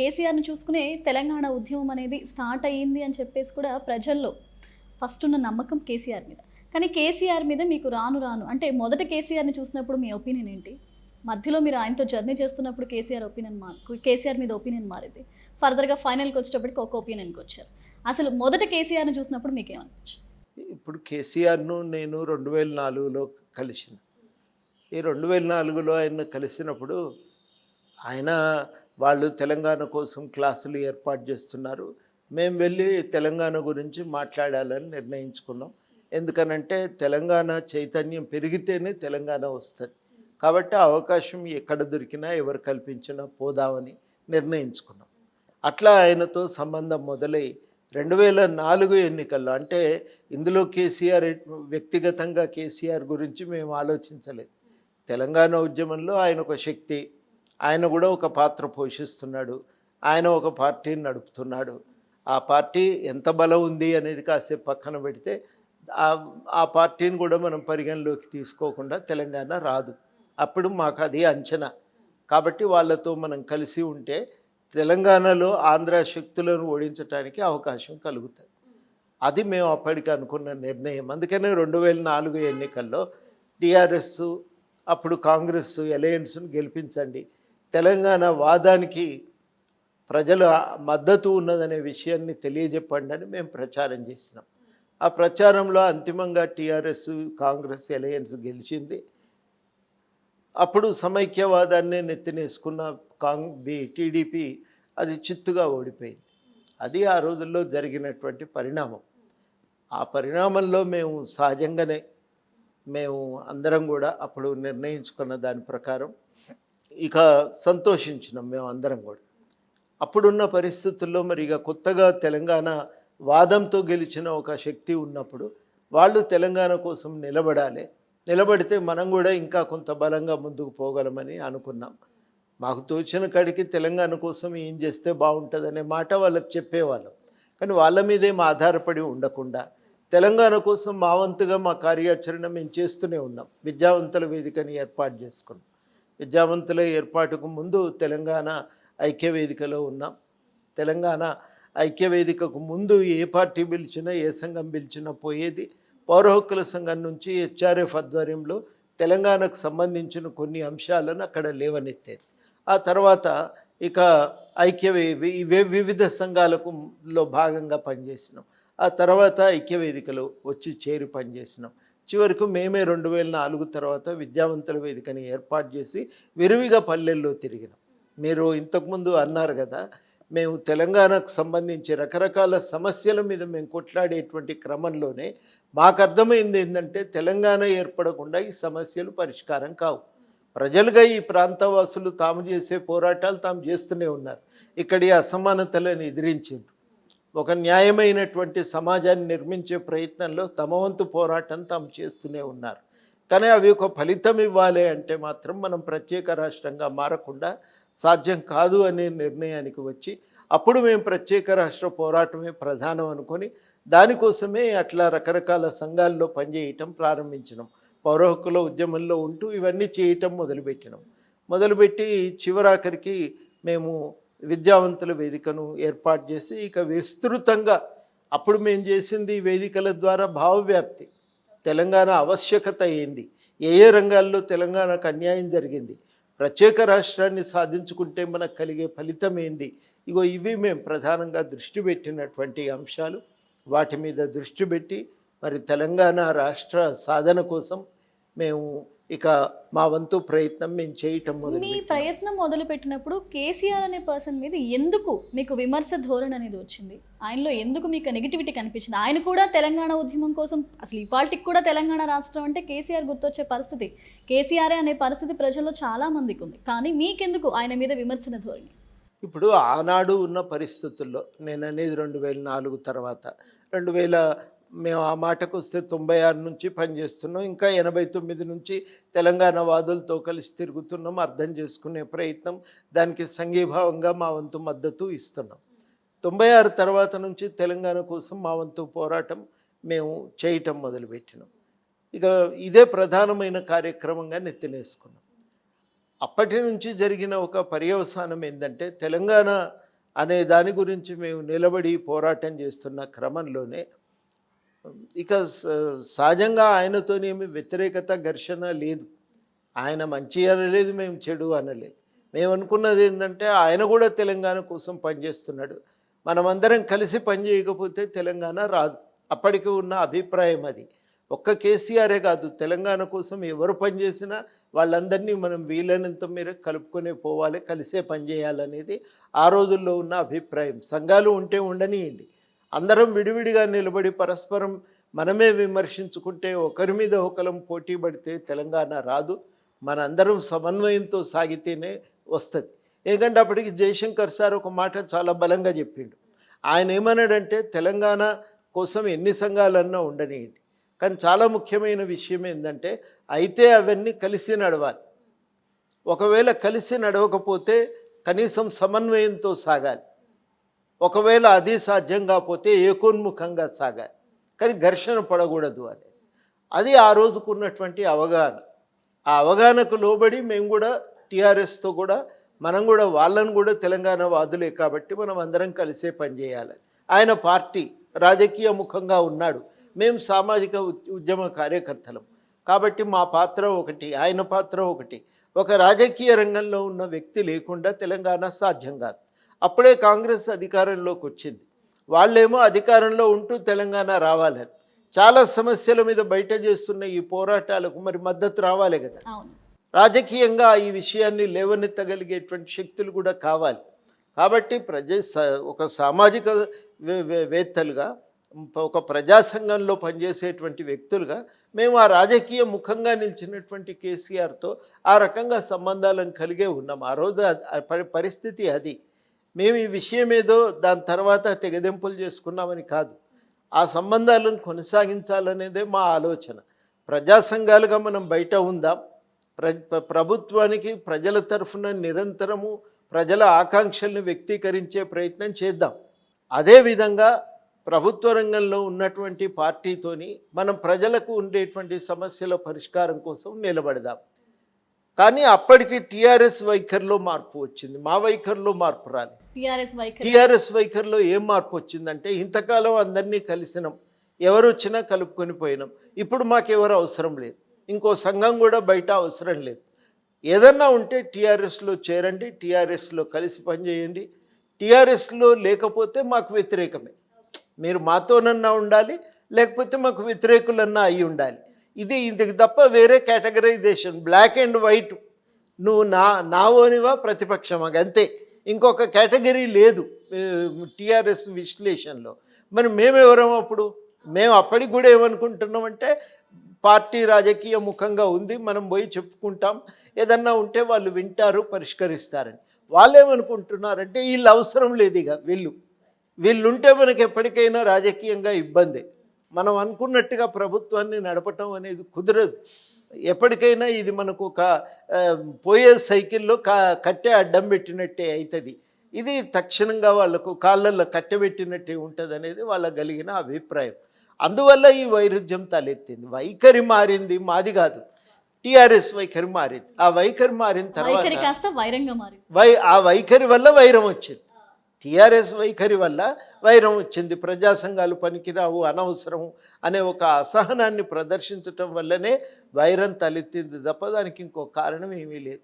కేసీఆర్‌ని చూసుకునే తెలంగాణ ఉద్యమం అనేది స్టార్ట్ అయ్యింది అని చెప్పేసి కూడా ప్రజల్లో ఫస్ట్ ఉన్న నమ్మకం కేసీఆర్ మీద. కానీ కేసీఆర్ మీద మీకు రాను రాను అంటే మొదట కేసీఆర్‌ని చూసినప్పుడు మీ ఒపీనియన్ ఏంటి? మధ్యలో మీరు ఆయనతో జర్నీ చేస్తున్నప్పుడు కేసీఆర్ మీద ఒపీనియన్ మారింది. ఫర్దర్‌గా ఫైనల్‌కి వచ్చేటప్పటికి ఒక ఒపీనియన్‌కొచ్చారు. అసలు మొదట కేసీఆర్‌ని చూసినప్పుడు మీకేమనిపించింది? ఇప్పుడు కేసీఆర్‌ను నేను 2004లో కలిసిన. ఈ 2004లో ఆయన్ని కలిసినప్పుడు ఆయన వాళ్ళు తెలంగాణ కోసం క్లాసులు ఏర్పాటు చేస్తున్నారు. మేము వెళ్ళి తెలంగాణ గురించి మాట్లాడాలని నిర్ణయించుకున్నాం. ఎందుకనంటే తెలంగాణ చైతన్యం పెరిగితేనే తెలంగాణ వస్తుంది. కాబట్టి ఆ అవకాశం ఎక్కడ దొరికినా ఎవరు కల్పించినా పోదామని నిర్ణయించుకున్నాం. అట్లా ఆయనతో సంబంధం మొదలై 2004 ఎన్నికల్లో అంటే ఇందులో కేసీఆర్ వ్యక్తిగతంగా కేసీఆర్ గురించి మేము ఆలోచించలేదు. తెలంగాణ ఉద్యమంలో ఆయన ఒక శక్తి, ఆయన కూడా ఒక పాత్ర పోషిస్తున్నాడు. ఆయన ఒక పార్టీని నడుపుతున్నాడు. ఆ పార్టీ ఎంత బలం ఉంది అనేది కాసేపు పక్కన పెడితే ఆ పార్టీని కూడా మనం పరిగణలోకి తీసుకోకుండా తెలంగాణ రాదు. అప్పుడు మాకు అది అంచనా. కాబట్టి వాళ్ళతో మనం కలిసి ఉంటే తెలంగాణలో ఆంధ్ర శక్తులను ఓడించడానికి అవకాశం కలుగుతుంది. అది మేము అప్పటికి అనుకున్న నిర్ణయం. అందుకనే 2004 ఎన్నికల్లో టీఆర్ఎస్ అప్పుడు కాంగ్రెస్ అలయన్స్ను గెలిపించండి, తెలంగాణ వాదానికి ప్రజల మద్దతు ఉన్నదనే విషయాన్ని తెలియజెప్పండి అని మేము ప్రచారం చేసినాం. ఆ ప్రచారంలో అంతిమంగా టీఆర్ఎస్ కాంగ్రెస్ అలయన్స్ గెలిచింది. అప్పుడు సమైక్యవాదాన్ని నెత్తినేసుకున్న టీడీపీ అది చిత్తుగా ఓడిపోయింది. అది ఆ రోజుల్లో జరిగినటువంటి పరిణామం. ఆ పరిణామంలో మేము సహజంగానే మేము అందరం కూడా అప్పుడు నిర్ణయించుకున్న దాని ప్రకారం ఇక సంతోషించినాం మేము అందరం కూడా. అప్పుడున్న పరిస్థితుల్లో మరి ఇక కొత్తగా తెలంగాణ వాదంతో గెలిచిన ఒక శక్తి ఉన్నప్పుడు వాళ్ళు తెలంగాణ కోసం నిలబడితే మనం కూడా ఇంకా కొంత బలంగా ముందుకు పోగలమని అనుకున్నాం. మాకు తోచిన కాడికి తెలంగాణ కోసం ఏం చేస్తే బాగుంటుందనే మాట వాళ్ళకి చెప్పేవాళ్ళం. కానీ వాళ్ళ మీదేం ఆధారపడి ఉండకుండా తెలంగాణ కోసం మా వంతుగా మా కార్యాచరణ మేము చేస్తూనే ఉన్నాం. విద్యావంతుల వేదికని ఏర్పాటు చేసుకున్నాం. విద్యావంతుల ఏర్పాటుకు ముందు తెలంగాణ ఐక్యవేదికలో ఉన్నాం. తెలంగాణ ఐక్యవేదికకు ముందు ఏ పార్టీ పిలిచినా ఏ సంఘం పిలిచినా పోయేది. పౌర హక్కుల సంఘం నుంచి హెచ్ఆర్ఎఫ్ ఆధ్వర్యంలో తెలంగాణకు సంబంధించిన కొన్ని అంశాలను అక్కడ లేవనెత్తేది. ఆ తర్వాత ఇక వివిధ సంఘాలలో భాగంగా పనిచేసినాం. ఆ తర్వాత ఐక్యవేదికలో వచ్చి చేరి పనిచేసినాం. చివరకు మేమే 2004 తర్వాత విద్యావంతుల వేదికని ఏర్పాటు చేసి విరివిగా పల్లెల్లో తిరిగినాం. మీరు ఇంతకుముందు అన్నారు కదా, మేము తెలంగాణకు సంబంధించి రకరకాల సమస్యల మీద మేము కొట్లాడేటువంటి క్రమంలోనే మాకు అర్థమైంది ఏంటంటే తెలంగాణ ఏర్పడకుండా ఈ సమస్యలు పరిష్కారం కావు. ప్రజలుగా ఈ ప్రాంతవాసులు తాము చేసే పోరాటాలు తాము చేస్తూనే ఉన్నారు. ఇక్కడి అసమానతలను ఎదిరించారు. ఒక న్యాయమైనటువంటి సమాజాన్ని నిర్మించే ప్రయత్నంలో తమ వంతు పోరాటం తాము చేస్తూనే ఉన్నారు. కానీ అవి ఒక ఫలితం ఇవ్వాలి అంటే మాత్రం మనం ప్రత్యేక రాష్ట్రంగా మారకుండా సాధ్యం కాదు అనే నిర్ణయానికి వచ్చి అప్పుడు మేము ప్రత్యేక రాష్ట్ర పోరాటమే ప్రధానం అనుకొని దానికోసమే అట్లా రకరకాల సంఘాల్లో పనిచేయటం ప్రారంభించినాం. పౌర హక్కుల ఉద్యమంలో ఉంటూ ఇవన్నీ చేయటం మొదలుపెట్టి చివరాఖరికి మేము విద్యావంతుల వేదికను ఏర్పాటు చేసి ఇక విస్తృతంగా అప్పుడు మేము చేసింది ఈ వేదికల ద్వారా భావవ్యాప్తి, తెలంగాణ ఆవశ్యకత ఏంది, ఏ రంగాల్లో తెలంగాణకు అన్యాయం జరిగింది, ప్రత్యేక రాష్ట్రాన్ని సాధించుకుంటే మనకు కలిగే ఫలితం ఏంది, ఇవి మేము ప్రధానంగా దృష్టి పెట్టినటువంటి అంశాలు. వాటి మీద దృష్టి పెట్టి మరి తెలంగాణ రాష్ట్ర సాధన కోసం మేము ఇక మా వంతు ప్రయత్నం మేము చేయటం మీ ప్రయత్నం మొదలుపెట్టినప్పుడు కేసీఆర్ అనే పర్సన్ మీద ఎందుకు మీకు విమర్శ ధోరణి అనేది వచ్చింది? ఆయనలో ఎందుకు మీకు నెగిటివిటీ కనిపించింది? ఆయన కూడా తెలంగాణ ఉద్యమం కోసం అసలు ఈ పార్టీకి కూడా తెలంగాణ రాష్ట్రం అంటే కేసీఆర్ గుర్తొచ్చే పరిస్థితి, కేసీఆర్ అనే పరిస్థితి ప్రజల్లో చాలా మందికి ఉంది. కానీ మీకెందుకు ఆయన మీద విమర్శన ధోరణి? ఇప్పుడు ఆనాడు ఉన్న పరిస్థితుల్లో నేను అనేది 2004 తర్వాత 2000 మేము ఆ మాటకు వస్తే 96 నుంచి పనిచేస్తున్నాం. ఇంకా 89 నుంచి తెలంగాణ వాదులతో కలిసి తిరుగుతున్నాం. అర్థం చేసుకునే ప్రయత్నం, దానికి సంఘీభావంగా మా వంతు మద్దతు ఇస్తున్నాం. 96 తర్వాత నుంచి తెలంగాణ కోసం మా వంతు పోరాటం మేము చేయటం మొదలుపెట్టినాం. ఇక ఇదే ప్రధానమైన కార్యక్రమంగా నెత్తినేసుకున్నాం. అప్పటి నుంచి జరిగిన ఒక పర్యవసానం ఏంటంటే తెలంగాణ అనే దాని గురించి మేము నిలబడి పోరాటం చేస్తున్న క్రమంలోనే ఇక సహజంగా ఆయనతోనేమి వ్యతిరేకత ఘర్షణ లేదు. ఆయన మంచి అనలేదు, మేము చెడు అనలేదు. మేము అనుకున్నది ఏంటంటే ఆయన కూడా తెలంగాణ కోసం పనిచేస్తున్నాడు, మనమందరం కలిసి పనిచేయకపోతే తెలంగాణ రాదు. అప్పటికి ఉన్న అభిప్రాయం అది. ఒక్క కేసీఆరే కాదు, తెలంగాణ కోసం ఎవరు పనిచేసినా వాళ్ళందరినీ మనం వీలైనంత మేర కలుపుకొనే పోవాలి, కలిసే పనిచేయాలనేది ఆ రోజుల్లో ఉన్న అభిప్రాయం. సంఘాలు ఉంటే ఉండనియండి, అందరం విడివిడిగా నిలబడి పరస్పరం మనమే విమర్శించుకుంటే ఒకరి మీద ఒకరం పోటీ పడితే తెలంగాణ రాదు. మనందరం సమన్వయంతో సాగితేనే వస్తుంది. ఎందుకంటే అప్పటికి జయశంకర్ సార్ ఒక మాట చాలా బలంగా చెప్పిండు. ఆయన ఏమన్నాడంటే తెలంగాణ కోసం ఎన్ని సంఘాలన్నా ఉండనియండి, కానీ చాలా ముఖ్యమైన విషయం ఏంటంటే అయితే అవన్నీ కలిసి నడవాలి. ఒకవేళ కలిసి నడవకపోతే కనీసం సమన్వయంతో సాగాలి. ఒకవేళ అది సాధ్యం కాకపోతే ఏకోన్ముఖంగా సాగాలి, కానీ ఘర్షణ పడకూడదు అని. అది ఆ రోజుకున్నటువంటి అవగాహన. ఆ అవగాహనకు లోబడి మేము కూడా టీఆర్ఎస్తో కూడా మనం కూడా వాళ్ళను కూడా తెలంగాణ వాదులే కాబట్టి మనం అందరం కలిసే పనిచేయాలి. ఆయన పార్టీ రాజకీయ ముఖంగా ఉన్నాడు, మేము సామాజిక ఉద్యమ కార్యకర్తలం కాబట్టి మా పాత్ర ఒకటి, ఆయన పాత్ర ఒకటి. ఒక రాజకీయ రంగంలో ఉన్న వ్యక్తి లేకుండా తెలంగాణ సాధ్యం కాదు. అప్పుడే కాంగ్రెస్ అధికారంలోకి వచ్చింది. వాళ్ళేమో అధికారంలో ఉంటూ తెలంగాణ రావాలని చాలా సమస్యల మీద బయట చేస్తున్న ఈ పోరాటాలకు మరి మద్దతు రావాలి కదా. రాజకీయంగా ఈ విషయాన్ని లేవనెత్తగలిగేటువంటి శక్తులు కూడా కావాలి. కాబట్టి ఒక సామాజిక వేత్తలుగా, ఒక ప్రజా సంఘంలో పనిచేసేటువంటి వ్యక్తులుగా మేము ఆ రాజకీయ ముఖంగా నిలిచినటువంటి కేసీఆర్తో ఆ రకంగా సంబంధాలను కలిగే ఉన్నాం. ఆ రోజు పరిస్థితి అది. మేము ఈ విషయం ఏదో దాని తర్వాత తెగదెంపులు చేసుకున్నామని కాదు, ఆ సంబంధాలను కొనసాగించాలనేదే మా ఆలోచన. ప్రజా సంఘాలుగా మనం బయట ఉందాం, ప్రభుత్వానికి ప్రజల తరఫున నిరంతరము ప్రజల ఆకాంక్షలను వ్యక్తీకరించే ప్రయత్నం చేద్దాం. అదేవిధంగా ప్రభుత్వ రంగంలో ఉన్నటువంటి పార్టీతోని మనం ప్రజలకు ఉండేటువంటి సమస్యల పరిష్కారం కోసం నిలబడదాం. కానీ అప్పటికి టీఆర్ఎస్ వైఖరిలో మార్పు వచ్చింది, మా వైఖరిలో మార్పు రాలేదు. టీఆర్ఎస్ వైఖరిలో ఏం మార్పు వచ్చిందంటే ఇంతకాలం అందరినీ కలిసినాం, ఎవరు వచ్చినా కలుపుకొని పోయినాం, ఇప్పుడు మాకెవరు అవసరం లేదు, ఇంకో సంఘం కూడా బయట అవసరం లేదు. ఏదన్నా ఉంటే టీఆర్ఎస్లో చేరండి, టీఆర్ఎస్లో కలిసి పనిచేయండి, టీఆర్ఎస్లో లేకపోతే మాకు వ్యతిరేకమే, మీరు మాతోనన్నా ఉండాలి లేకపోతే మాకు వ్యతిరేకులన్నా అయి ఉండాలి. ఇది ఇందుకు తప్ప వేరే కేటగరైజేషన్ బ్లాక్ అండ్ వైట్, నువ్వు నా ఓనివా ప్రతిపక్షమా అంతే, ఇంకొక కేటగిరీ లేదు టీఆర్ఎస్ విశ్లేషణలో. మరి మేమెవరం అప్పుడు? మేము అప్పటికి కూడా ఏమనుకుంటున్నామంటే పార్టీ రాజకీయ ముఖంగా ఉంది, మనం పోయి చెప్పుకుంటాం, ఏదన్నా ఉంటే వాళ్ళు వింటారు, పరిష్కరిస్తారని. వాళ్ళు ఏమనుకుంటున్నారంటే వీళ్ళు అవసరం లేదు, ఇక వీళ్ళుంటే మనకి ఎప్పటికైనా రాజకీయంగా ఇబ్బంది, మనం అనుకున్నట్టుగా ప్రభుత్వాన్ని నడపటం అనేది కుదరదు, ఎప్పటికైనా ఇది మనకు ఒక పోయే సైకిల్లో కట్టె అడ్డం పెట్టినట్టే అవుతుంది, ఇది తక్షణంగా వాళ్ళకు కాళ్ళల్లో కట్టెబెట్టినట్టే ఉంటుంది అనేది వాళ్ళకు కలిగిన అభిప్రాయం. అందువల్ల ఈ వైరుధ్యం తలెత్తింది. వైఖరి మారింది, మాది కాదు, టీఆర్ఎస్ వైఖరి మారింది. ఆ వైఖరి మారిన తర్వాత ఆ వైఖరి వల్ల వైరం వచ్చింది, టీఆర్ఎస్ వైఖరి వల్ల వైరం వచ్చింది. ప్రజా సంఘాలు పనికిరావు, అనవసరం అనే ఒక అసహనాన్ని ప్రదర్శించటం వల్లనే వైరం తలెత్తింది తప్ప దానికి ఇంకో కారణం ఏమీ లేదు.